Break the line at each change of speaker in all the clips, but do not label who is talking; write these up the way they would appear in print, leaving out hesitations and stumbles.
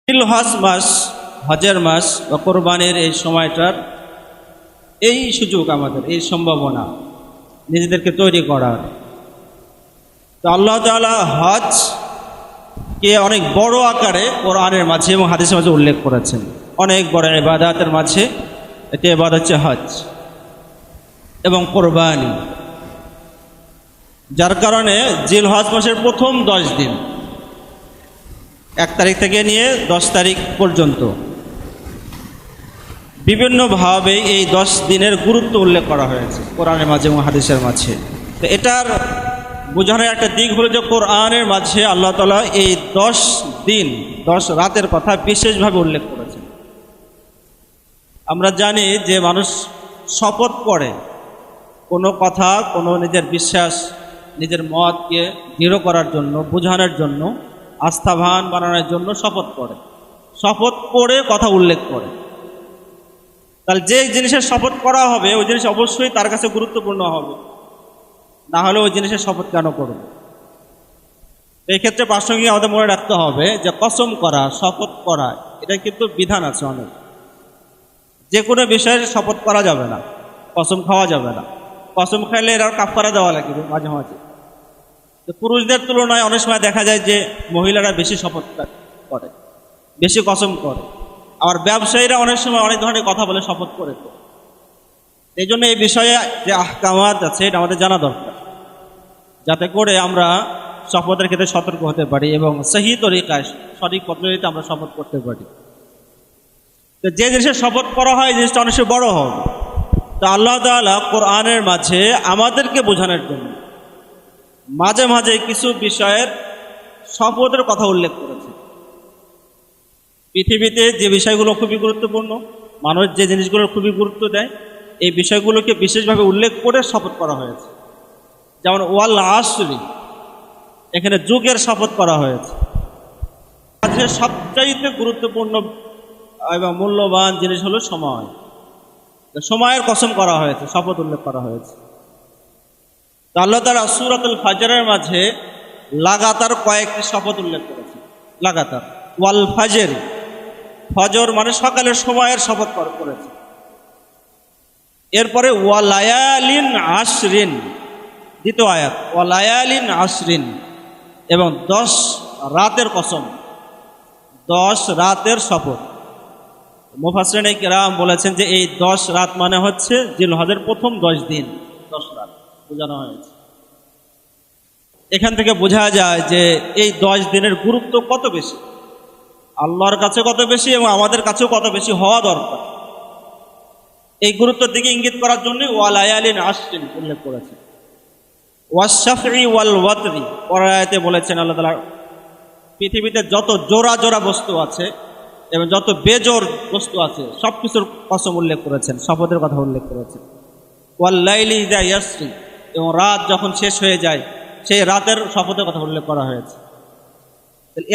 হজ মাস, হজের মাস বা কোরবানির এই সময়টার এই সুযোগ, আমাদের এই সম্ভাবনা নিজেদেরকে তৈরি করার। তো আল্লাহ তাআলা হজকে অনেক বড় আকারে কোরআনের মাঝে এবং হাদিসের মাঝে উল্লেখ করেছেন। অনেক বড় ইবাদতের মাঝে একটি ইবাদত হচ্ছে হজ এবং কোরবানি, যার কারণে জিলহজ মাসের প্রথম 10 দিন, 1 তারিখ থেকে নিয়ে 10 তারিখ পর্যন্ত বিভিন্নভাবে এই 10 দিনের গুরুত্ব উল্লেখ করা হয়েছে কোরআনের মাঝে এবং হাদিসের মাঝে। তো এটার বোঝানোর একটা দিক হলো যে কোরআনের মাঝে আল্লাহ তাআলা এই 10 দিন 10 রাতের কথা বিশেষভাবে উল্লেখ করেছেন। আমরা জানি যে মানুষ শপথ করে কোনো কথা, কোনো নিজের বিশ্বাস, নিজের মতকে দৃঢ় করার জন্য, বোঝানোর জন্য, আস্থাবান বানানোর জন্য শপথ করে, শপথ করে কথা উল্লেখ করে। তাহলে যে জিনিসের শপথ করা হবে ওই জিনিস অবশ্যই তার কাছে গুরুত্বপূর্ণ হবে, না হলে ওই জিনিসের শপথ কেন করবে? এই ক্ষেত্রে প্রাসঙ্গিক আমাদের মনে রাখতে হবে যে কসম করা, শপথ করা, এটা কিন্তু বিধান আছে অনেক। যে কোনো বিষয়ে শপথ করা যাবে না, কসম খাওয়া যাবে না। কসম খাইলে এরা কাফারা দেওয়া লাগবে মাঝে মাঝে। তো পুরুষদের তুলনায় অনেক সময় দেখা যায় যে মহিলারা বেশি শপথ করে, বেশি কসম করে। আবার ব্যবসায়ীরা অনেক সময় অনেক ধরনের কথা বলে শপথ করে। এই জন্য এই বিষয়ে যে আহকামাত আছে এটা আমাদের জানা দরকার, যাতে করে আমরা শপথের ক্ষেত্রে সতর্ক হতে পারি এবং সহি তরিকায়, সঠিক পদ্ধতিতে আমরা শপথ করতে পারি। তো যে জিনিসের শপথ করা হয় এই জিনিসটা অনেক বড় হবে। তো আল্লাহ তাআলা কোরআনের মাঝে আমাদেরকে বোঝানোর জন্য মাঝে মাঝে কিছু বিষয়ের শপথের কথা উল্লেখ করেছে। পৃথিবীতে যে বিষয়গুলো খুবই গুরুত্বপূর্ণ, মানুষ যে জিনিসগুলোর খুবই গুরুত্ব দেয়, এই বিষয়গুলোকে বিশেষভাবে উল্লেখ করে শপথ করা হয়েছে। যেমন ওয়াল আসরি, এখানে যুগের শপথ করা হয়েছে। আজকে সবচাইতে গুরুত্বপূর্ণ এবং মূল্যবান জিনিস হলো সময়। সময়ের কসম করা হয়েছে, শপথ উল্লেখ করা হয়েছে। তো আল্লাহ তাআলা সূরাতুল ফাজরের মাঝে লাগাতার কয়েকটি শপথ উল্লেখ করেছে। লাগাতার ওয়াল ফাজর, ফজর মানে সকালের সময়ের শপথ করেছে। এরপরে ওয়ালায়ালিন আশরিন, দ্বিতীয় আয়াত ওয়ালায়ালিন আশরিন, এবং 10 রাতের কসম, 10 রাতের শপথ। মুফাসসিরিনে কিরাম বলেছেন যে এই 10 রাত মানে হচ্ছে জিলহজের প্রথম 10 দিন, 10 রাত বোঝানো হয়েছে। এখান থেকে বোঝা যায় যে এই 10 দিনের গুরুত্ব কত বেশি, আল্লাহর কাছে কত বেশি এবং আমাদের কাছেও কত বেশি হওয়া দরকার। এই গুরুত্বের দিকে ইঙ্গিত করার জন্য ওয়ালায়ালিন আশরিন উল্লেখ করেছে। ওয়াশ-শাফঈ ওয়াল ওয়াতরি, পরের আয়াতে বলেছেন আল্লাহ তাআলা পৃথিবীতে যত জোড়া জোড়া বস্তু আছে এবং যত বেজোড় বস্তু আছে সব কিছুর কসম উল্লেখ করেছেন, শপথের কথা উল্লেখ করেছেন। ওয়াল লাইলি ইযা ইয়াসরি, এবং রাত যখন শেষ হয়ে যায় সেই রাতের শপথের কথা উল্লেখ করা হয়েছে।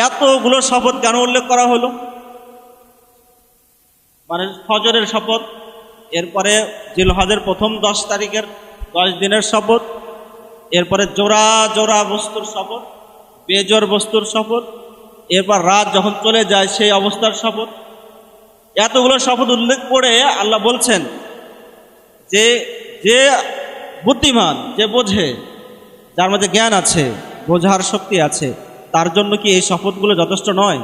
এতগুলো শপথ কেন উল্লেখ করা হলো? মানে ফজরের শপথ, এরপরে জিলহজের প্রথম 10 তারিখের 10 দিনের শপথ, এরপরে জোড়া জোড়া বস্তুর শপথ, বেজোড় বস্তুর শপথ, এরপর রাত যখন চলে যায় সেই অবস্থার শপথ। এতগুলো শপথ উল্লেখ করে আল্লাহ বলছেন যে যে বুদ্ধিমান, যে বোঝে, যার মধ্যে জ্ঞান আছে, বোঝার শক্তি আছে, তার জন্য কি এই শপথগুলো যথেষ্ট নয়?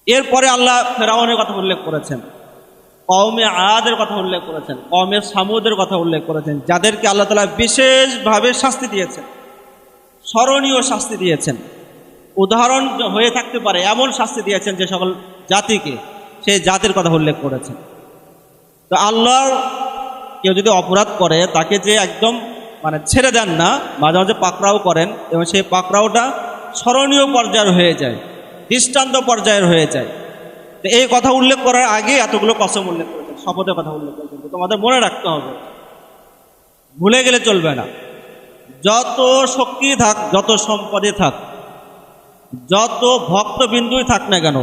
এরপরে আল্লাহ ফেরাউনের কথা উল্লেখ করেছেন, কওমে আদের কথা উল্লেখ করেছেন, কওমে সামুদের কথা উল্লেখ করেছেন, যাদেরকে আল্লাহ তাআলা বিশেষভাবে শাস্তি দিয়েছেন, স্মরণীয় শাস্তি দিয়েছেন, উদাহরণ হয়ে থাকতে পারে এমন শাস্তি দিয়েছেন যে সকল জাতিকে, সেই জাতির কথা উল্লেখ করেছেন। তো আল্লাহ কেউ যদি অপরাধ করে তাকে যে একদম মানে ছেড়ে দেন না, মাঝে মাঝে পাকড়াও করেন, এবং সেই পাকড়াওটা স্মরণীয় পর্যায়ের হয়ে যায়, দৃষ্টান্ত পর্যায়ের হয়ে যায়। তো এই কথা উল্লেখ করার আগে এতগুলো কসম উল্লেখ করেছেন, শপথের কথা উল্লেখ করেছেন। তোমাদের মনে রাখতে হবে, ভুলে গেলে চলবে না। যত শক্তি থাক, যত সম্পদে থাক, যত ভক্তবিন্দুই থাক না কেন,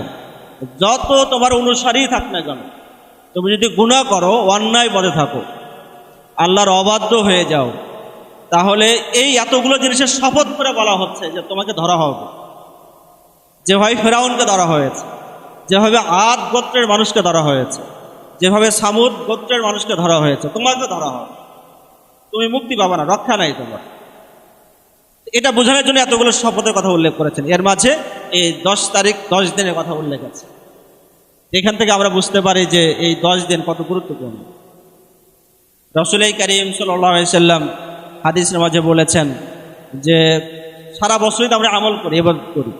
যত তোমার অনুসারী থাক না কেন, তুমি যদি গুনাহ করো, অন্যায় পথে থাকো, আল্লাহর অবাধ্য হয়ে যাও, তাহলে এই এতগুলো জিনিসের শপথ করে বলা হচ্ছে যে তোমাকে ধরা হবে। যেভাবে ফেরাউনকে ধরা হয়েছে, যেভাবে আদ গোত্রের মানুষকে ধরা হয়েছে, যেভাবে সামুদ গোত্রের মানুষকে ধরা হয়েছে, তোমাকে ধরা হবে, তুমি মুক্তি পাবে না, রক্ষা নাই তোমার। এটা বোঝানোর জন্য এতগুলো শপথের কথা উল্লেখ করেছেন। এর মাঝে এই 10 তারিখ 10 দিনের কথা উল্লেখ আছে। এখান থেকে আমরা বুঝতে পারি যে এই 10 দিন কত গুরুত্বপূর্ণ। রাসূল করিম সাল্লাল্লাহু আলাইহি সাল্লাম হাদিসের মাঝে বলেছেন যে সারা বছরই তো আমরা আমল করি, ইবাদত করি,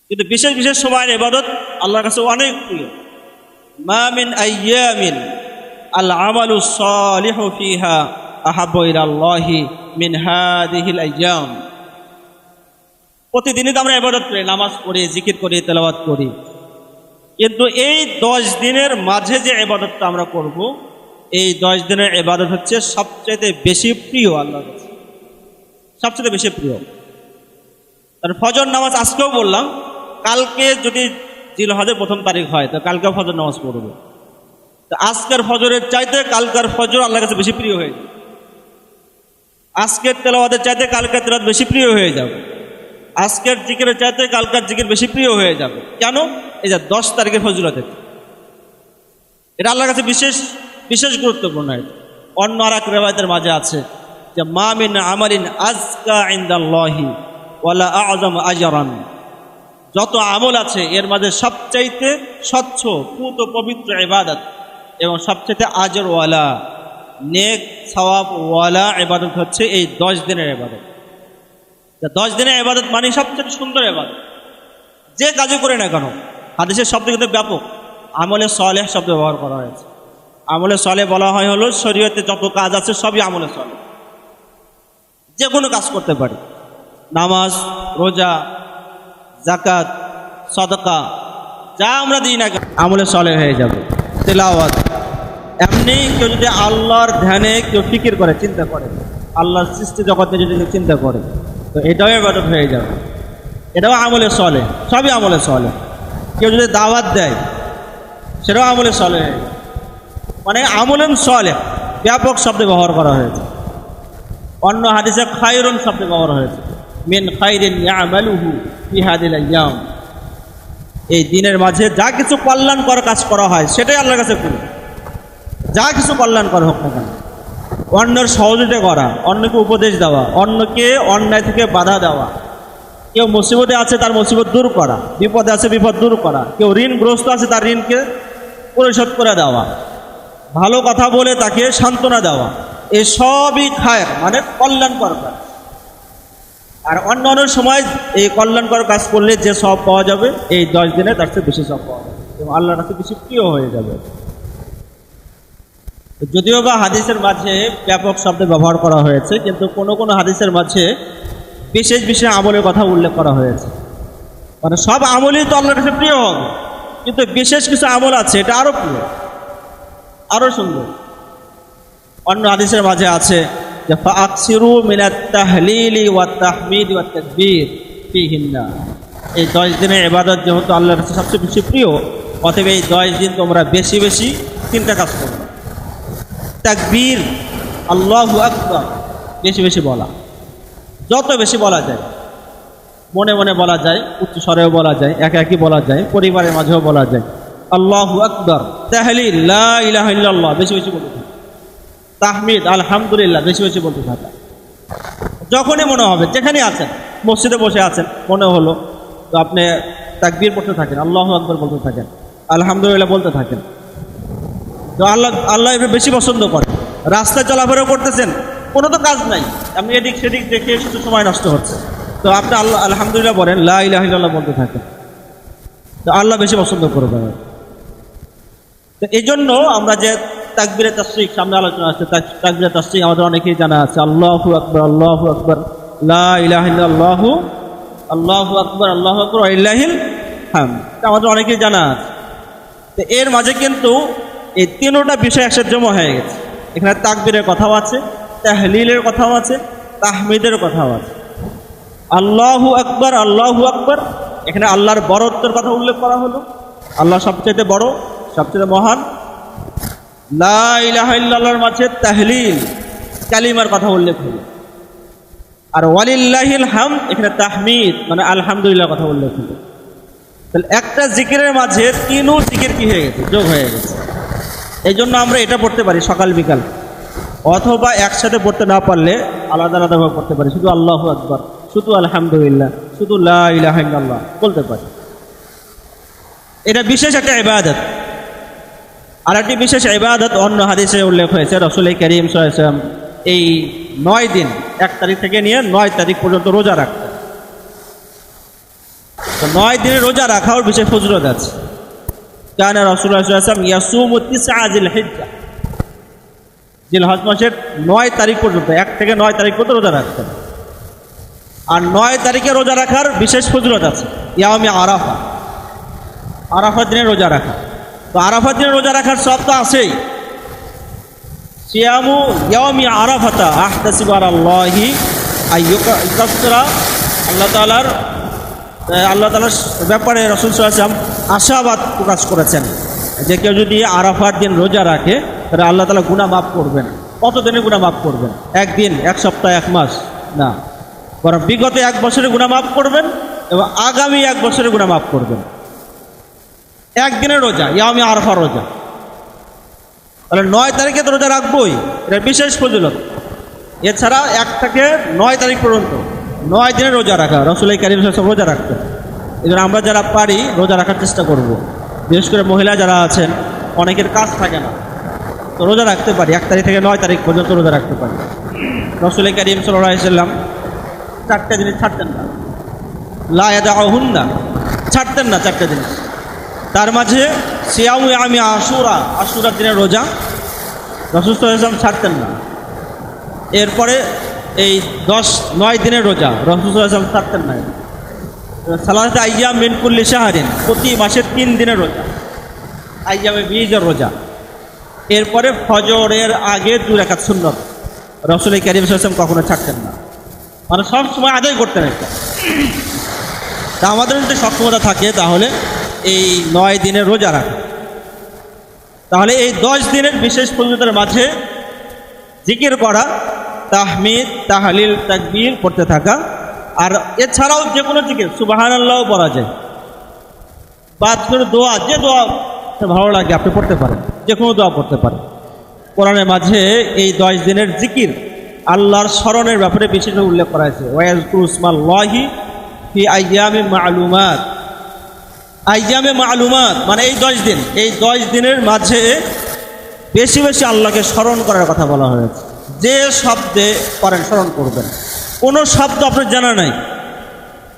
কিন্তু বিশেষ বিশেষ সময়ের ইবাদত আল্লাহর কাছে অনেক প্রিয়। মা মিন আইয়ামিন আল আমালু সালিহু ফিহা আহাব্বু ইলাল্লাহি মিন হাদিহিল আইয়াম। প্রতিদিনই তো আমরা ইবাদত করি, নামাজ পড়ি, জিকির করি, তেলাওয়াত করি, কিন্তু এই 10 দিনের মাঝে যে ইবাদতটা আমরা করব, এই 10 দিনের ইবাদত হচ্ছে সবচেয়ে বেশি প্রিয় আল্লাহর কাছে, সবচেয়ে বেশি প্রিয়। তার ফজর নামাজ আজকেও বললাম, কালকে যদি জিলহজের 1ম তারিখ হয় তো কালকেও ফজর নামাজ পড়ব। তো আজকের ফজরের চাইতে কালকের ফজর আল্লাহর কাছে বেশি প্রিয় হয়ে যাবে, আজকের তেলাওয়াতের চাইতে কালকের তেলাওয়াত বেশি প্রিয় হয়ে যাবে, আজকের জিকিরের চাইতে কালকের জিকির বেশি প্রিয় হয়ে যাবে। কেন? এই যে 10 তারিখের ফজিলত, এটা আল্লাহর কাছে বিশেষ বিশেষ গুরুত্বপূর্ণ। অন্য আর এক রিওয়ায়াতের মাঝে আছে যে মা মিন আমালিন আজকা ইনদাল্লাহি ওয়ালা আযম আজরান। যত আমল আছে এর মাঝে সবচাইতে স্বচ্ছ, পুত, পবিত্র ইবাদত এবং সবচাইতে আজরওয়ালা, নেক সওয়াবওয়ালা ইবাদত হচ্ছে এই 10 দিনের ইবাদত। 10 দিনের ইবাদত মানে সবচেয়ে সুন্দর ইবাদত, যে কাজে করে না কেন। হাদিসের শব্দ কিন্তু ব্যাপক, আমলে সালেহ শব্দ ব্যবহার করা হয়েছে। আমলে সালেহ বলা হয় হলো শরীয়তে যত কাজ আছে সবই আমলে সালেহ, যে কোনো কাজ করতে পারি, নামাজ, রোজা, যাকাত, সাদাকা, যা আমরা দিই না কেন আমলে সালেহ হয়ে যাবে। তেলাওয়াত, এমনি কেউ যদি আল্লাহর ধ্যানে কেউ ফিকির করে, চিন্তা করে, আল্লাহর সৃষ্টি জগতে যদি চিন্তা করে, তো এটাও ইবাদত হয়ে যাবে, এটাও আমলে সালেহ, সবই আমলে সালেহ। কেউ যদি দাওয়াত দেয় সেটাও আমলে সালেহ, মানে আমলেন সালেহ ব্যাপক শব্দে ব্যবহার করা হয়েছে। অন্য হাদিসে খায়রুন শব্দে ব্যবহার হয়েছে, মিন খায়রিন ইয়ামালুহু ফি হাদিল আইয়াম। এই দিনের মাঝে যা কিছু কল্যাণকর কাজ করা হয় সেটাই আল্লাহর কাছে প্রিয়, যা কিছু কল্যাণকর হোক না কেন। অন্যের সহযোগিতা করা, অন্যকে উপদেশ দেওয়া, অন্যকে অন্যায় থেকে বাধা দেওয়া, কেউ মুসিবতে আছে তার মুসিবত দূর করা, বিপদে আছে বিপদ দূর করা, কেউ ঋণগ্রস্ত আছে তার ঋণকে পরিশোধ করে দেওয়া, ভালো কথা বলে তাকে সান্ত্বনা দেওয়া, এই সবই খায়ের, মানে কল্যাণকর কাজ। আর অন্য অন্য সময় এই কল্যাণকর কাজ করলে যে সব পাওয়া যাবে, এই 10 দিনে তার চেয়ে বেশি সব পাওয়া যাবে এবং আল্লাহর কাছে বেশি প্রিয় হয়ে যাবে। যদিও বা হাদিসের মাঝে ব্যাপক শব্দ ব্যবহার করা হয়েছে, কিন্তু কোনো কোনো হাদিসের মাঝে বিশেষ বিশেষ আমলের কথা উল্লেখ করা হয়েছে। মানে সব আমলই তো আল্লাহর কাছে প্রিয় হবে, কিন্তু বিশেষ কিছু আমল আছে এটা আরো প্রিয়, আরো সুন্দর। অন্য হাদিসের মাঝে আছে যে ফাকসিরু মিনাত তাহলিলি ওয়াত তাহমিদ ওয়াত তাকবীর ফিহিন্না। এই 10 দিনের ইবাদত যেহেতু আল্লাহর কাছে সবচেয়ে বেশি প্রিয়, অতএব এই 10 দিন তোমরা বেশি বেশি 3টা কাজ করো। তাকবীর, আল্লাহু আকবার, বেশি বেশি বলা, যত বেশি বলা যায়, মনে মনে বলা যায়, উচ্চ স্বরেও বলা যায়, একা একই বলা যায়, পরিবারের মাঝেও বলা যায়। আল্লাহু আকবার, তাহলিল লা ইলাহা ইল্লাল্লাহ বেশি বেশি বলতে থাকা, তাহমিদ আলহামদুলিল্লাহ বেশি বেশি বলতে থাকা। যখনই মনে হবে, যেখানে আছেন, মসজিদে বসে আছেন, মনে হলো তো আপনি তাকবীর পড়তে থাকেন, আল্লাহু আকবার বলতে থাকেন, আলহামদুলিল্লাহ বলতে থাকেন। তো আল্লাহ এবার বেশি পছন্দ করে। রাস্তায় চলাফেরা করতেছেন, কোনো তো কাজ নাই, আপনি এদিক সেদিক দেখে শুধু সময় নষ্ট হচ্ছে, তো আপনি আলহামদুলিল্লাহ বলেন, লা ইলাহা ইল্লাল্লাহ বলতে থাকেন, তো আল্লাহ বেশি পছন্দ করবে। তো এই জন্য আমরা যে তাকবীরে তাশরিক সামনে আলোচনা আছে, তাকবীরে তাশরিক আমাদের অনেকেই জানা আছে, আল্লাহু আকবার, আল্লাহু আকবার, লা ইলাহা ইল্লাল্লাহ, আল্লাহু আকবার, আল্লাহু আকবার ওয়া লিল্লাহিল হামদ, আমাদের অনেকেই জানা আছে। তো এর মাঝে কিন্তু এই 3টা বিষয় একসাথে জমা হয়ে গেছে। এখানে তাকবীরের কথাও আছে, তাহলিলের কথাও আছে, তাহমিদের কথাও আছে। আল্লাহু আকবার, আল্লাহু আকবার, এখানে আল্লাহর বড়ত্বের কথা উল্লেখ করা হলো, আল্লাহ সবচেয়ে বড়, সবচেয়ে মহান। লা ইলাহা ইল্লাল্লাহর মাঝে তাহলিল, কালিমার কথা উল্লেখ হলো। আর ওয়ালিল্লাহিল হামদ এখানে তাহমিদ মানে আলহামদুলিল্লাহ কথা উল্লেখ হলো। তাহলে একটা জিকিরের মাঝে তিনও জিকির কি হয়ে গেছে, যোগ হয়ে গেছে। এই জন্য আমরা এটা পড়তে পারি সকাল বিকাল, অথবা একসাথে পড়তে না পারলে আলাদা আলাদাভাবে পড়তে পারি। শুধু আল্লাহু আকবার, শুধু আলহামদুলিল্লাহ, শুধু লা ইলাহা ইল্লাল্লাহ বলতে পারি। এটা বিশেষ একটা ইবাদত। আর একটি বিশেষ ইবাদত অন্য হাদিসে উল্লেখ হয়েছে, রাসূল করিম সাল্লাল্লাহু আলাইহি ওয়াসাল্লাম এই 9 দিন 1 তারিখ থেকে নিয়ে 9 তারিখ পর্যন্ত রোজা রাখতেন। তো 9 দিনের রোজা রাখার বিশেষ ফজিলত আছে। কানা রাসূলুল্লাহ সাল্লাল্লাহু আলাইহি ওয়াসাল্লাম ইয়াসুমু 9 জিলহিজ্জা, জিলহজ মাসের 9 তারিখ পর্যন্ত, 1 থেকে 9 তারিখ পর্যন্ত রোজা রাখতেন। আর 9 তারিখে রোজা রাখার বিশেষ ফজিলত আছে, ইয়াউমে আরাফা, আরাফার দিনে রোজা রাখা। তো আরাফার দিনে রোজা রাখার সব তো আছেই। সিয়ামু ইয়াউমি আরাফাতা আহতাসিবু আলাল্লাহি আইয়ুকাফিরা, আল্লাহ তাআলার ব্যাপারে রাসূল সাল্লাল্লাহু আলাইহি ওয়াসাল্লাম আশাবাদ প্রকাশ করেছেন যে কেউ যদি আরাফার দিন রোজা রাখে তাহলে আল্লাহ তাআলা গুনাহ মাফ করবেন। কত দিনের গুনাহ মাফ করবেন? 1 দিন, 1 সপ্তাহ, 1 মাস না, বরং বিগত 1 বছরের গুনাহ মাফ করবেন এবং আগামী 1 বছরের গুনাহ মাফ করবেন। 1 দিনের রোজা, ইয়াউমে আরাফার রোজা। তাহলে 9 তারিখে তো রোজা রাখবই, এটা বিশেষ ফজিলত। এছাড়া 1 থেকে 9 তারিখ পর্যন্ত 9 দিনের রোজা রাখা, রাসূল করিম সাল্লাল্লাহু আলাইহি ওয়াসাল্লাম রোজা রাখতেন। এই জন্য আমরা যারা পারি রোজা রাখার চেষ্টা করব। বিশেষ করে মহিলা যারা আছেন, অনেকের কাজ থাকে না, তো রোজা রাখতে পারি। 1 তারিখ থেকে 9 তারিখ পর্যন্ত রোজা রাখতে পারি। রাসূল করিম সাল্লাল্লাহু আলাইহি ওয়াসাল্লাম 4টে জিনিস ছাড়তেন না, লা ইয়াদাউহুন্না, ছাড়তেন না 4টে জিনিস। তার মাঝে সিয়ামু ইয়াউমি আশুরা, আশুরার দিনের রোজা রাসূল সাল্লাল্লাহু আলাইহি ওয়াসাল্লাম ছাড়তেন না। এরপরে এই 9 দিনের রোজা রাসূল সাল্লাল্লাহু আলাইহি ওয়াসাল্লাম ছাড়তেন না। সালাতে আইয়াম মিন কুল্লি শাহরিন, প্রতি মাসে 3 দিনের রোজা, আইয়ামে বীজের রোজা। এরপরে ফজরের আগে 2 রাকাত সুন্নত রাসূল করিম সাল্লাল্লাহু আলাইহি ওয়াসাল্লাম কখনো ছাড়তেন না, মানে সব সময় আদায় করতেন এটা। তা আমাদের যদি সক্ষমতা থাকে তাহলে এই 9 দিনের রোজা রাখা। তাহলে এই 10 দিনের বিশেষ ফজিলতের মাঝে জিকির করা, তাহমিদ, তাহলিল, তাকবীর পড়তে থাকা। আর এছাড়াও যে কোনো জিকির, সুবহানাল্লাহও পড়া যায়, বা কোনো দোয়া, যে দোয়া ভালো লাগে আপনি পড়তে পারেন, যে কোনো দোয়া পড়তে পারেন। কোরআনের মাঝে এই 10 দিনের জিকির, আল্লাহর স্মরণের ব্যাপারে বিশেষ উল্লেখ করা হয়েছে। ওয়াজকুরু ইসমাল্লাহি ফি আইয়ামিন মা'লুমাত, আইয়ামে মা'লুমাত মানে এই 10 দিন, এই 10 দিনের মাঝে বেশি বেশি আল্লাহকে স্মরণ করার কথা বলা হয়েছে। যে শব্দে করেন স্মরণ করবেন, কোনো শব্দ আপনার জানা নাই,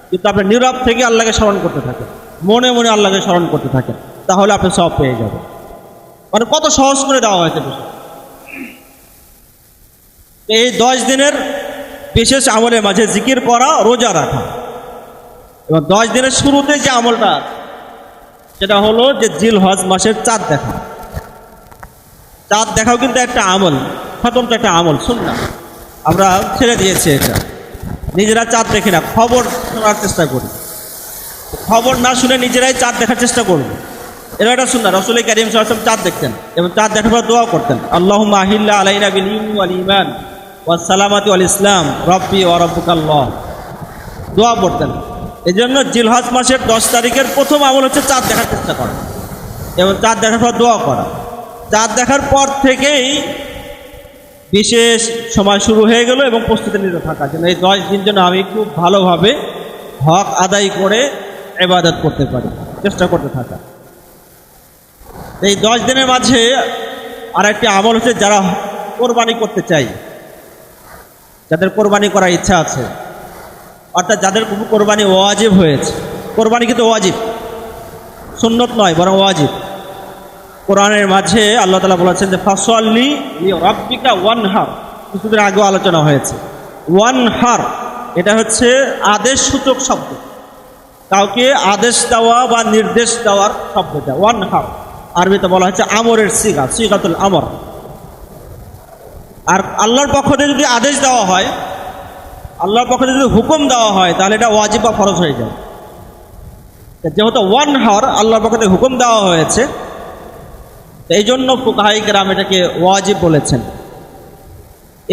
কিন্তু আপনি নীরব থেকে আল্লাহকে স্মরণ করতে থাকেন, মনে মনে আল্লাহকে স্মরণ করতে থাকেন, তাহলে আপনি সব পেয়ে যাবেন। মানে কত সহজ করে দেওয়া হয়েছে বিষয়। এই 10 দিনের বিশেষ আমলের মাঝে জিকির করা, রোজা রাখা, এবং 10 দিনের শুরুতে যে আমলটা আছে সেটা হলো যে জিলহজ মাসের চাঁদ দেখা। চাঁদ দেখাও কিন্তু একটা আমল, স্বতন্ত্র একটা আমল, সুন্নাহ। আমরা ছেড়ে দিয়েছি এটা, নিজেরা চাঁদ দেখি না, খবর শোনার চেষ্টা করি। খবর না শুনে নিজেরাই চাঁদ দেখার চেষ্টা করব, এটা একটা সুন্নাহ। রাসূল করিম সাল্লাল্লাহু আলাইহি ওয়াসাল্লাম চাঁদ দেখতেন এবং চাঁদ দেখার পর দোয়া করতেন, আল্লাহুম্মা আহিল্লা আলাইনা বিল ইলমি ওয়াল ঈমান ওয়াস সালামাতি ওয়াল ইসলাম রব্বি ওয়া রাব্বুকাল্লাহ, দোয়া পড়তেন। এই জন্য জিলহজ মাসের 10 তারিখের প্রথম আমল হচ্ছে চাঁদ দেখার চেষ্টা করা এবং চাঁদ দেখার পর দোয়া করা। চাঁদ দেখার পর থেকেই বিশেষ সময় শুরু হয়ে গেল এবং প্রস্তুতি নিতে থাকা, যেন এই 10 দিন যেন আমি খুব ভালোভাবে হক আদায় করে ইবাদত করতে পারি, চেষ্টা করতে থাকা। এই 10 দিনের মাঝে আর একটি আমল হচ্ছে, যারা কোরবানি করতে চাই, যাদের কোরবানি করার ইচ্ছা আছে, অর্থাৎ যাদের কোরবানি ওয়াজিব হয়েছে। কোরবানি কিন্তু ওয়াজিব, সুন্নত নয়, বরং ওয়াজিব। কোরআনের মাঝে আল্লাহ তাআলা বলেছেন যে ফাসল্লি লিরাব্বিকা ওয়ানহার, কিছুদিন আগেও আলোচনা হয়েছে। ওয়ানহার এটা হচ্ছে আদেশসূচক শব্দ, কাউকে আদেশ দেওয়া বা নির্দেশ দেওয়ার শব্দটা ওয়ানহার। আরবিতে বলা হচ্ছে আমরের সিগা, সিগাতুল আমর। আর আল্লাহর পক্ষ থেকে যদি আদেশ দেওয়া হয়, আল্লাহর পক্ষ থেকে যদি হুকুম দেওয়া হয়, তাহলে এটা ওয়াজিব বা ফরজ হয়ে যায়। যেহেতু ওয়ানহার আল্লাহর পক্ষ থেকে হুকুম দেওয়া হয়েছে, এই জন্য ফুকাহায়ে কেরাম এটাকে ওয়াজিব বলেছেন।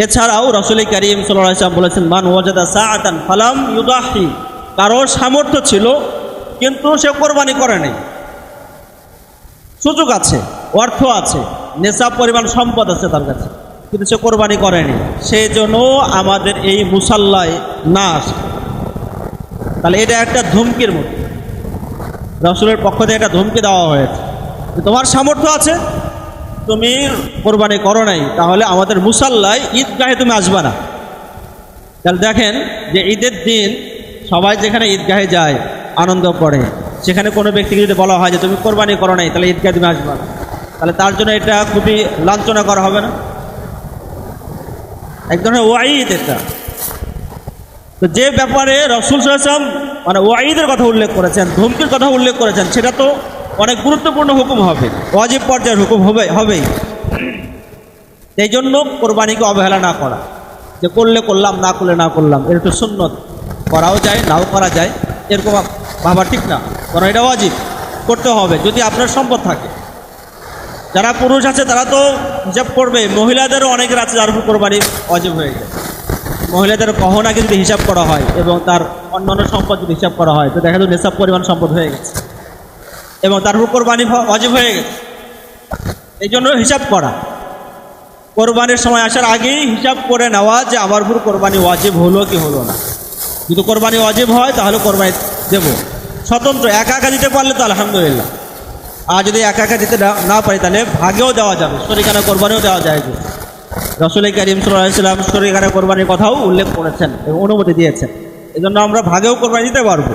এছাড়াও রাসূল করিম সাল্লাল্লাহু আলাইহি ওয়াসাল্লাম বলেছেন, মান ওয়াজাদা সাআতান ফালাম ইউদাহি, কারো সামর্থ্য ছিল কিন্তু সে কোরবানি করে নাই, সুযোগ আছে, অর্থ আছে, নেশাব পরিমাণ সম্পদ আছে তার কাছে, কিন্তু সে কোরবানি করেনি, সেই জন্য আমাদের এই মুসাল্লায় না আসে। তাহলে এটা একটা ধমকির মতো, রাসূলের পক্ষ থেকে একটা ধমকি দেওয়া হয়েছে যে তোমার সামর্থ্য আছে, তুমি কোরবানি করো নাই, তাহলে আমাদের মুসাল্লায় ঈদগাহে তুমি আসবা না। তাহলে দেখেন যে ঈদের দিন সবাই যেখানে ঈদগাহে যায় আনন্দ করে, সেখানে কোনো ব্যক্তিকে যদি বলা হয় যে তুমি কোরবানি করো নাই, তাহলে ঈদগাহে তুমি আসবা না, তাহলে তার জন্য এটা খুবই লাঞ্ছনা করা হবে না? এক ধরনের ওয়াঈদ এটা। তো যে ব্যাপারে রাসূল সাল্লাল্লাহু আলাইহি ওয়াসাল্লাম মানে ওয়াঈদের কথা উল্লেখ করেছেন, ধমকির কথা উল্লেখ করেছেন, সেটা তো অনেক গুরুত্বপূর্ণ হুকুম হবে, ওয়াজিব পর্যায়ের হুকুম হবেই। এই জন্য কোরবানিকে অবহেলা না করা, যে করলে করলাম, না করলে না করলাম, এর একটু সুন্নত, করাও যায় নাও করা যায়, এরকম ভাবা ঠিক না, কারণ এটা ওয়াজিব করতে হবে যদি আপনার সম্পদ থাকে। যারা পুরুষ আছে তারা তো হিসাব করবে, মহিলাদেরও অনেকের আছে যার উপর কোরবানি ওয়াজিব হয়ে যায়। মহিলাদের গহনাকে যদি হিসাব করা হয় এবং তার অন্যান্য সম্পদ যদি হিসাব করা হয়, তো দেখা যায় নেশাব পরিমাণ সম্পদ হয়ে গেছে এবং তার উপর কোরবানি ওয়াজিব হয়ে গেছে। এই জন্য হিসাব করা, কোরবানির সময় আসার আগেই হিসাব করে নেওয়া যে আমার উপর কোরবানি ওয়াজিব হলো কি হলো না। যদি কোরবানি ওয়াজিব হয় তাহলে কোরবানি দেব, স্বতন্ত্র একা একা দিতে পারলে তো আলহামদুলিল্লাহ, আর যদি একা একা দিতে না পারি তাহলে ভাগেও দেওয়া যাবে, শরীকানা কোরবানিও দেওয়া যায়। রাসূল করিম সাল্লাল্লাহু আলাইহি ওয়াসাল্লাম শরীকানা কোরবানির কথাও উল্লেখ করেছেন এবং অনুমতি দিয়েছেন, এই জন্য আমরা ভাগেও কোরবানি দিতে পারবো।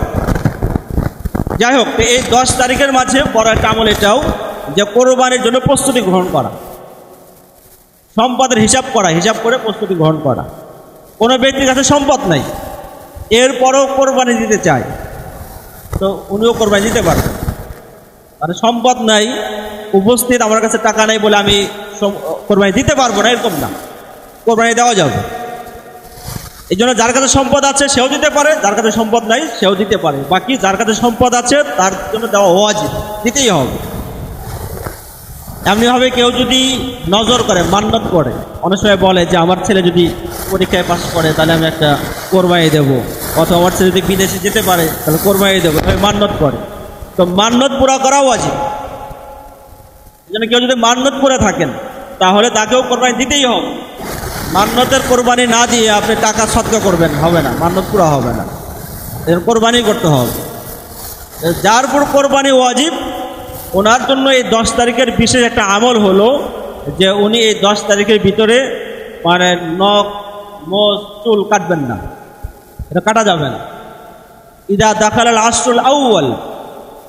যাই হোক, এই 10 তারিখের মাঝে বড় একটা আমল এটাও যে কোরবানির জন্য প্রস্তুতি গ্রহণ করা, সম্পদের হিসাব করা, হিসাব করে প্রস্তুতি গ্রহণ করা। কোনো ব্যক্তির কাছে সম্পদ নাই, এরপরও কোরবানি দিতে চায়, তো উনিও কোরবানি দিতে পারবেন। মানে সম্পদ নাই, উপস্থিত, আমার কাছে টাকা নেই বলে আমি কোরবানি দিতে পারবো না, এরকম না, কোরবানি দেওয়া যাবে। এই জন্য যার কাছে সম্পদ আছে সেও দিতে পারে, যার কাছে সম্পদ নাই সেও দিতে পারে, বাকি যার কাছে সম্পদ আছে তার জন্য দেওয়া ওয়াজিব, দিতেই হবে। এমনিভাবে কেউ যদি নজর করে, মান্নত করে, অনেক সময় বলে যে আমার ছেলে যদি পরীক্ষায় পাস করে তাহলে আমি একটা কোরবানি দেবো, অথবা আমার ছেলে যদি বিদেশে যেতে পারে তাহলে কোরবানি দেবো, মান্নত করে, তো মান্নত পুরা করা ওয়াজিব। এই জন্য কেউ যদি মান্নত করে থাকেন তাহলে তাকেও কোরবানি দিতেই হবে। মান্নতের কোরবানি না দিয়ে আপনি টাকা সদকা করবেন, হবে না, মান্নত পুরা হবে না, এর কোরবানি করতে হবে। যার উপর কোরবানি ওয়াজিব ওনার জন্য এই 10 তারিখের বিশেষ একটা আমল হলো যে উনি এই 10 তারিখের ভিতরে মানে নখ, মোজ, চুল কাটবেন না, এটা কাটা যাবে না। ইদা দাখালাল আশরুল আউয়াল,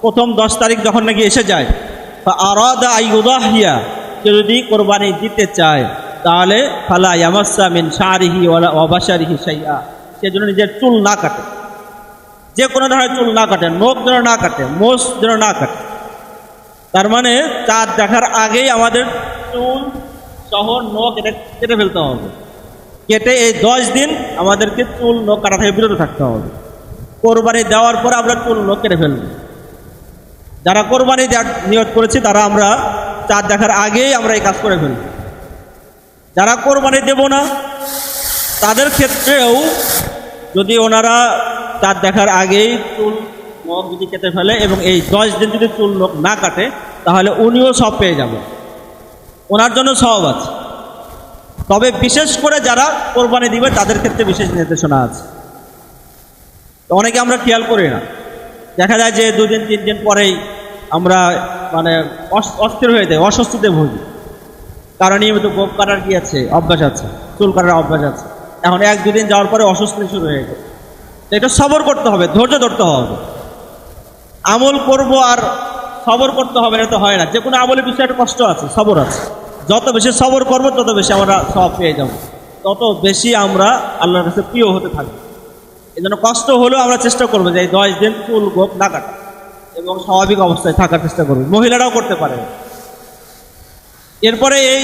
প্রথম 10 তারিখ যখন নাকি এসে যায়, আরাদা আইয়ুদাহিয়া, কেউ যদি কোরবানি দিতে চায় তাহলে ফালা ইয়ামাসসা মিন শারিহি ওয়া বাশারিহি শাইআ, সেজন্য নিজের চুল না কাটে, যে কোনো ধরনের চুল না কাটে, নখ যেন না কাটে, মোজ যেন না কাটে। তার মানে চাঁদ দেখার আগেই আমাদের চুল সহ নখ এটা কেটে ফেলতে হবে, কেটে এই 10 দিন আমাদেরকে চুল নখ কাটা থেকে বিরত থাকতে হবে। কোরবানি দেওয়ার পর আমরা চুল নখ কেটে ফেলব। যারা কোরবানি দেওয়ার নিয়ত করেছি তারা আমরা চাঁদ দেখার আগেই আমরা এই কাজ করে ফেলব। যারা কোরবানি দেব না তাদের ক্ষেত্রেও যদি ওনারা চাঁদ দেখার আগেই চুল নখ যদি কেটে ফেলে এবং এই 10 দিন যদি চুল নখ না কাটে তাহলে উনিও সব পেয়ে যাবে, ওনার জন্য সওয়াব আছে। তবে বিশেষ করে যারা কোরবানি দিবে তাদের ক্ষেত্রে বিশেষ নির্দেশনা আছে। তো অনেকে আমরা খেয়াল করি না, দেখা যায় যে 2 দিন 3 দিন পরেই আমরা মানে অস্থির হয়ে যাই, অস্বস্তিতে ভুগি, কারণ নিয়মিত গোপ কাটার কি আছে, অভ্যাস আছে, চুল কাটার অভ্যাস আছে। এখন 1-2 দিন যাওয়ার পরে অস্বস্তি শুরু হয়ে যায়, এটা সবর করতে হবে, ধৈর্য ধরতে হবে। আমল করব আর সবর করতে হবে, এটা তো হয় না। যে কোনো আমলের বিষয়ে একটা কষ্ট আছে, সবর আছে। যত বেশি সবর করব তত বেশি আমরা সওয়াব পেয়ে যাব, তত বেশি আমরা আল্লাহর কাছে প্রিয় হতে থাকবো। এই জন্য কষ্ট হলেও আমরা চেষ্টা করবো যে এই 10 দিন চুল গোপ না কাটা এবং স্বাভাবিক অবস্থায় থাকার চেষ্টা করবো। মহিলারাও করতে পারে। এরপরে এই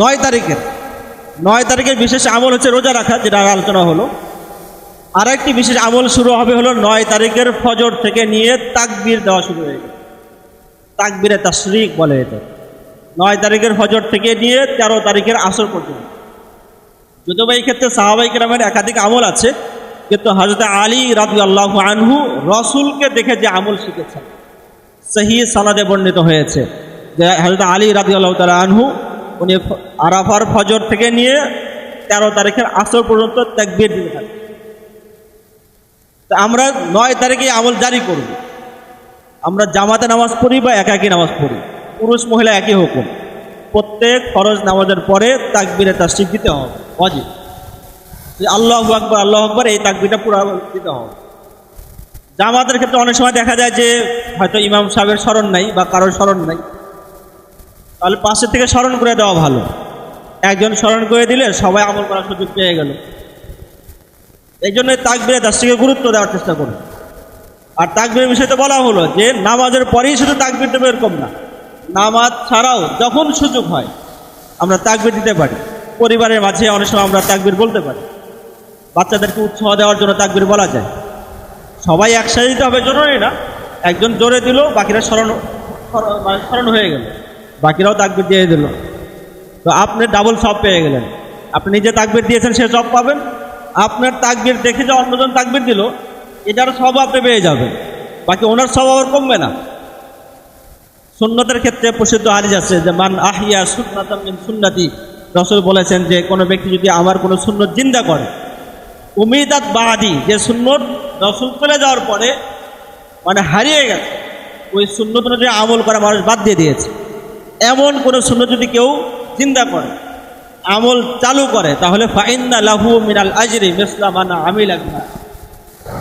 9 তারিখের বিশেষ আমল হচ্ছে রোজা রাখা, যেটা আলোচনা হলো। আর একটি বিশেষ আমল শুরু হবে হলো 9 তারিখের ফজর থেকে নিয়ে তাকবীর দেওয়া শুরু হয়ে গেল, তাকবীরে তাশরিক বলে এটা। 9 তারিখের ফজর থেকে নিয়ে 13 তারিখের আসর পর্যন্ত যদিও এই ক্ষেত্রে সাহাবায়ে কেরামের একাধিক আমল আছে, কিন্তু হযরত আলী রাদিয়াল্লাহু আনহু রাসূলকে দেখে যে আমল শিখেছেন সহিহ সনদে বর্ণিত হয়েছে যে হযরত আলী রাদিয়াল্লাহু তাআলা আনহু উনি আরাফার ফজর থেকে নিয়ে 13 তারিখের আসর পর্যন্ত তাকবীর দিতে থাকেন। তো আমরা 9 তারিখে আমল জারি করব। আমরা জামাতে নামাজ পড়ি বা একাকী নামাজ পড়ি, পুরুষ মহিলা একই হুকুম, প্রত্যেক ফরজ নামাজের পরে তাকবীরে তাশরিক দিতে হবে, ওয়াজিব। আল্লাহু আকবার আল্লাহু আকবার এই তাকবীরটা পুরো দিতে হবে। জামাতের ক্ষেত্রে অনেক সময় দেখা যায় যে হয়তো ইমাম সাহেবের স্মরণ নাই বা কারোর স্মরণ নাই, তাহলে পাশে থেকে স্মরণ করে দেওয়া ভালো। একজন স্মরণ করে দিলে সবাই আমল করার সুযোগ পেয়ে গেল। এই জন্য তাকবীরে তাশরিকে গুরুত্ব দেওয়ার চেষ্টা করুন। আর তাকবীরের বিষয়তে বলা হলো যে নামাজের পরেই শুধু তাকবীর দেবে এরকম না, নামাজ ছাড়াও যখন সুযোগ হয় আমরা তাকবীর দিতে পারি। পরিবারের মাঝে অনেক সময় আমরা তাকবীর বলতে পারি, বাচ্চাদেরকে উৎসাহ দেওয়ার জন্য তাকবীর বলা যায়। সবাই একসাথে দিতে হবে জরুরি না, একজন জোরে দিল বাকিরা স্মরণ হয়ে গেল, বাকিরাও তাকবীর দিয়ে দিল, তো আপনি ডাবল সব পেয়ে গেলেন। আপনি নিজে তাকবীর দিয়েছেন সে সব পাবেন, আপনার তাকবীর দেখে যে অন্যজন তাকবীর দিল এটার সব আপনি পেয়ে যাবেন, বাকি ওনার সব আবার কমবে না। সুন্নতের ক্ষেত্রে প্রসিদ্ধ হাদিস আছে যে মান আহিয়া সুন্নাতাম মিন সুন্নতি, রাসূল বলেছেন যে কোনো ব্যক্তি যদি আমার কোনো সুন্নত জিন্দা করে, উমিদাত বাদি, যে সুন্নত রাসূল চলে যাওয়ার পরে মানে হারিয়ে গেছে, ওই সুন্নত অনুযায়ী আমল করা মানুষ বাদ দিয়ে দিয়েছে, এমন কোনো সুন্নত যদি কেউ জিন্দা করে, আমল চালু করে, তাহলে ফাইন্না লাহু মিনাল আজরি মিসলা মান আমিলা বিহা,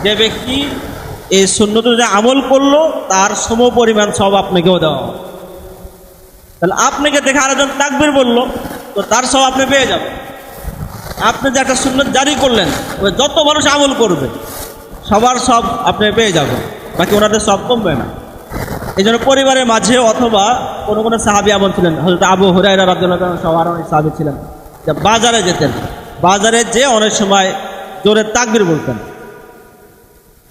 যে ব্যক্তি এই সুন্নত অনুযায়ী আমল করলো তার সম পরিমাণ সব আপনাকেও দেওয়া হবে। তাহলে আপনাকে দেখে আরেকজন তাকবীর বললো তো তার সব আপনি পেয়ে যাবেন। আপনি যে একটা সুন্নত জারি করলেন, যত মানুষ আমল করবে সবার সব আপনি পেয়ে যাবেন, বাকি ওনাদের সব কমবে না। এই জন্য পরিবারের মাঝে অথবা কোনো কোনো সাহাবী এমন ছিলেন, হযরত আবু হুরায়রা রাদিয়াল্লাহু তাআলা সহ আরও অনেক সাহাবী ছিলেন, যে বাজারে যেতেন, বাজারে যেয়ে অনেক সময় জোরে তাকবীর বলতেন।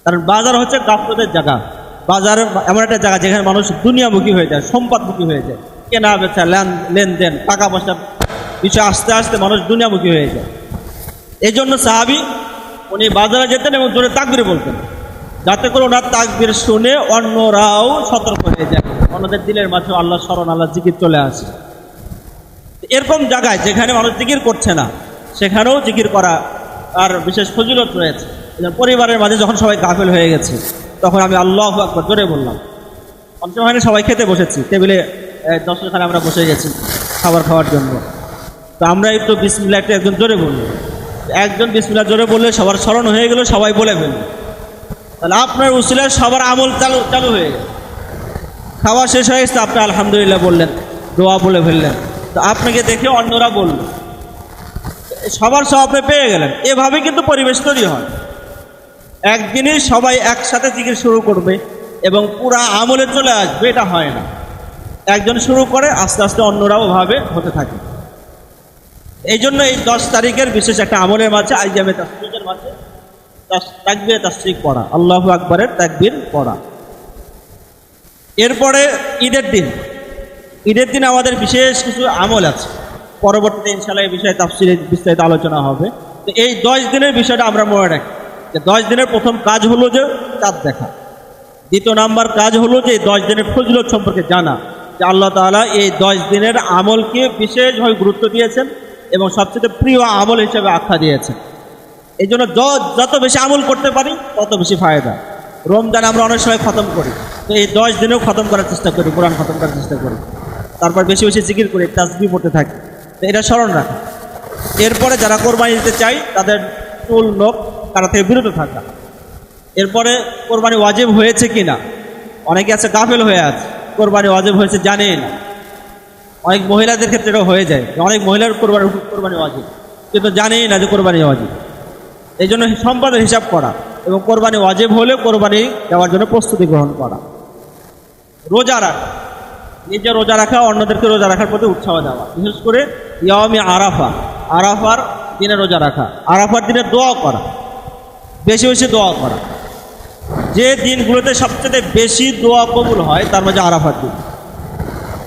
কারণ বাজার হচ্ছে গাফলতের জায়গা, বাজার এমন একটা জায়গা যেখানে মানুষ দুনিয়ামুখী হয়ে যায়, সম্পদমুখী হয়ে যায়, কেনা বেচা লেনদেন টাকা পয়সা বিষয় আস্তে আস্তে মানুষ দুনিয়ামুখী হয়ে যায়। এই জন্য সাহাবী উনি বাজারে যেতেন এবং জোরে তাকবীর বলতেন, যাতে করে ওনার তাকবীর শুনে অন্যরাও সতর্ক হয়ে যায়, অন্যদের দিলের মাঝে আল্লাহ স্মরণ, আল্লাহ জিকির চলে আসে। এরকম জায়গায় যেখানে মানুষ জিকির করছে না সেখানেও জিকির করা আর বিশেষ ফজিলত রয়েছে। পরিবারের মাঝে যখন সবাই গাফেল হয়ে গেছে তখন আমি আল্লাহু আকবার জোরে বললাম। অনেক সময় সবাই খেতে বসেছি, টেবিলে দশখানে আমরা বসে গেছি খাবার খাওয়ার জন্য, তো আমরা একটু বিসমিল্লাহ একটু একজন জোরে বলল, একজন বিসমিল্লাহ জোরে বললে সবার স্মরণ হয়ে গেল, সবাই বলে ফেলল, তাহলে আপনার উসিলায় সবার আমল চালু হয়ে গেল। খাওয়া শেষ হয়ে গেছে, আপনি আলহামদুলিল্লাহ বললেন, দোয়া বলে ফেললেন, তো আপনাকে দেখে অন্যরা বলল, সবার সব আপনি পেয়ে গেলেন। এভাবে কিন্তু পরিবেশ তৈরি হয়। একদিনই সবাই একসাথে জিকির শুরু করবে এবং পুরা আমলে চলে আসবে, এটা হয় না। একজন শুরু করে আস্তে আস্তে অন্যরাও ভাবে হতে থাকে। এই জন্য এই 10 তারিখের বিশেষ একটা আমলের মাঝে আইয়ামে তাশরিকের মাঝে তাকবীরে তাশরিক পড়া, আল্লাহু আকবারের তাকবীর পড়া। এরপরে ঈদের দিন আমাদের বিশেষ কিছু আমল আছে, পরবর্তীতে ইনশাআল্লাহ এই বিষয়ে তাফসীরে বিস্তারিত আলোচনা হবে। তো এই 10 দিনের বিষয়টা আমরা মনে রাখি যে 10 দিনের প্রথম কাজ হলো যে চাঁদ দেখা, দ্বিতীয় নাম্বার কাজ হলো যে 10 দিনের ফজিলত সম্পর্কে জানা, যে আল্লাহ তাআলা এই 10 দিনের আমলকে বিশেষভাবে গুরুত্ব দিয়েছেন এবং সবচেয়ে প্রিয় আমল হিসেবে আখ্যা দিয়েছেন। এই জন্য যত বেশি আমল করতে পারি তত বেশি ফায়দা। রমজান আমরা অনেক সময় খতম করি, তো এই 10 দিনেও খতম করার চেষ্টা করি, কোরআন খতম করার চেষ্টা করি, তারপর বেশি বেশি জিকির করি, তাসবিহ পড়তে থাকি, তো এটা স্মরণ রাখা। এরপরে যারা কোরবানি দিতে চাই তাদের চুল নখ কাটা থেকে বিরত থাকা। এরপরে কোরবানি ওয়াজিব হয়েছে কি না, অনেকে আছে গাফেল হয়ে আছে, কোরবানি ওয়াজিব হয়েছে জানেই না। অনেক মহিলাদের ক্ষেত্রে এটা হয়ে যায়, অনেক মহিলার কোরবানি ওয়াজিব কিন্তু জানেই না যে কোরবানি ওয়াজিব। এই জন্য সম্পদের হিসাব করা এবং কোরবানি ওয়াজিব হলে কোরবানি দেওয়ার জন্য প্রস্তুতি গ্রহণ করা। রোজা রাখা, নিজে রোজা রাখা, অন্যদেরকে রোজা রাখার প্রতি উৎসাহ দেওয়া, বিশেষ করে ইয়ামে আরাফার দিনে রোজা রাখা, আরাফার দিনে দোয়া করা, বেশি বেশি দোয়া করা। যে দিনগুলোতে সবচেয়ে বেশি দোয়া কবুল হয় তার মাঝে আরাফার দিন।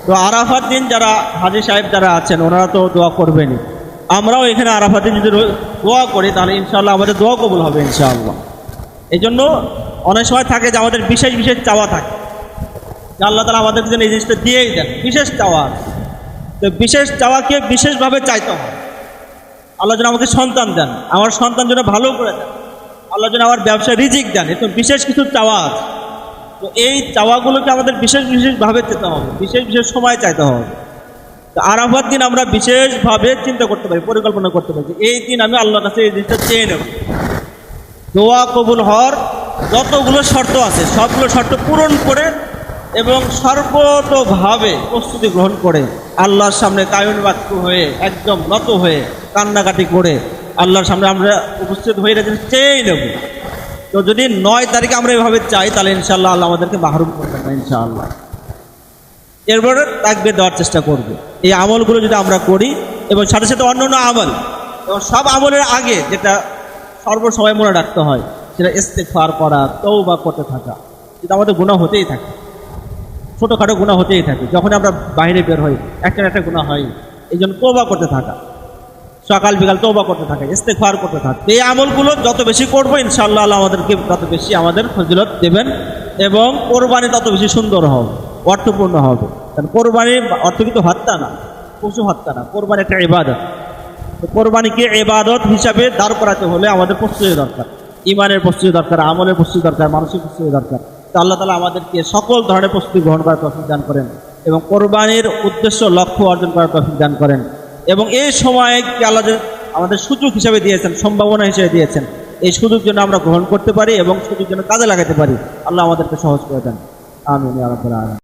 তো আরাফার দিন যারা হাজী সাহেব যারা আছেন ওনারা তো দোয়া করবেনই, আমরাও এখানে আরাফাতে যদি দোয়া করি তাহলে ইনশাআল্লাহ আমাদের দোয়া কবুল হবে ইনশাআল্লাহ। এই জন্য অনেক সময় থাকে যে আমাদের বিশেষ বিশেষ চাওয়া থাকে, যে আল্লাহ তাআলা আমাদেরকে যেন এই জিনিসটা দিয়েই দেন, বিশেষ চাওয়া। তো বিশেষ চাওয়াকে বিশেষভাবে চাইতে হয়। আল্লাহ যেন আমাকে সন্তান দেন, আমার সন্তান যেন ভালো করে দেন, আল্লাহ যেন আমার ব্যবসায় রিজিক দেন, এত বিশেষ কিছু চাওয়া আছে। তো এই চাওয়াগুলোকে আমাদের বিশেষ বিশেষভাবে চেতে হবে, বিশেষ বিশেষ সময় চাইতে হবে। তো আরাফার দিন আমরা বিশেষভাবে চিন্তা করতে পারি, পরিকল্পনা করতে পারি যে এই দিন আমি আল্লাহর কাছে এই জিনিসটা চেয়ে নেব। দোয়া কবুল হওয়ার যতগুলো শর্ত আছে সবগুলো শর্ত পূরণ করে এবং সর্বতভাবে প্রস্তুতি গ্রহণ করে আল্লাহর সামনে কায়ুনবাক্য হয়ে একদম নত হয়ে কান্নাকাটি করে আল্লাহর সামনে আমরা উপস্থিত হয়ে চেয়েই নেব। তো যদি 9 তারিখে আমরা এভাবে চাই তাহলে ইনশাআল্লাহ আল্লাহ আমাদেরকে মাহরুম করবেন না ইনশাআল্লাহ। এরপরে তাকবীর দেওয়ার চেষ্টা করব। এই আমলগুলো যদি আমরা করি এবং সাথে সাথে অন্যান্য আমল এবং সব আমলের আগে যেটা সর্বসময় মনে রাখতে হয় সেটা ইস্তেগফার করা, তওবা করতে থাকা। কিন্তু আমাদের গুনাহ হতেই থাকে, ছোটোখাটো গুনাহ হতেই থাকে। যখন আমরা বাইরে বের হই একটা একটা গুনাহ হয়, এই জন্য তওবা করতে থাকা, সকাল বিকাল তওবা করতে থাকে, ইস্তেগফার করতে থাকে। এই আমলগুলো যত বেশি করবো ইনশাআল্লাহ আল্লাহ আমাদেরকে তত বেশি আমাদের ফজিলত দেবেন এবং কোরবানি তত বেশি সুন্দর হবে, অর্থপূর্ণ হবে। কারণ কোরবানির অর্থ কিন্তু হত্যা না, পশু হত্যা না, কোরবানি একটা ইবাদত। তো কোরবানিকে ইবাদত হিসাবে দাঁড় করাতে হলে আমাদের প্রস্তুতি দরকার, ইমানের প্রস্তুতি দরকার, আমলের প্রস্তুতি দরকার, মানসিক প্রস্তুতি দরকার। তো আল্লাহ তাআলা আমাদেরকে সকল ধরনের প্রস্তুতি গ্রহণ করার তৌফিক দান করেন এবং কোরবানির উদ্দেশ্য লক্ষ্য অর্জন করার তৌফিক দান করেন। এবং এই সময়কে আল্লাহ আমাদের সুযোগ হিসেবে দিয়েছেন, সম্ভাবনা হিসেবে দিয়েছেন, এই সুযোগ যেন আমরা গ্রহণ করতে পারি এবং সুযোগ যেন কাজে লাগাতে পারি। আল্লাহ আমাদেরকে সহজ করে দেন। আমিন ইয়া রাব্বাল আলামিন।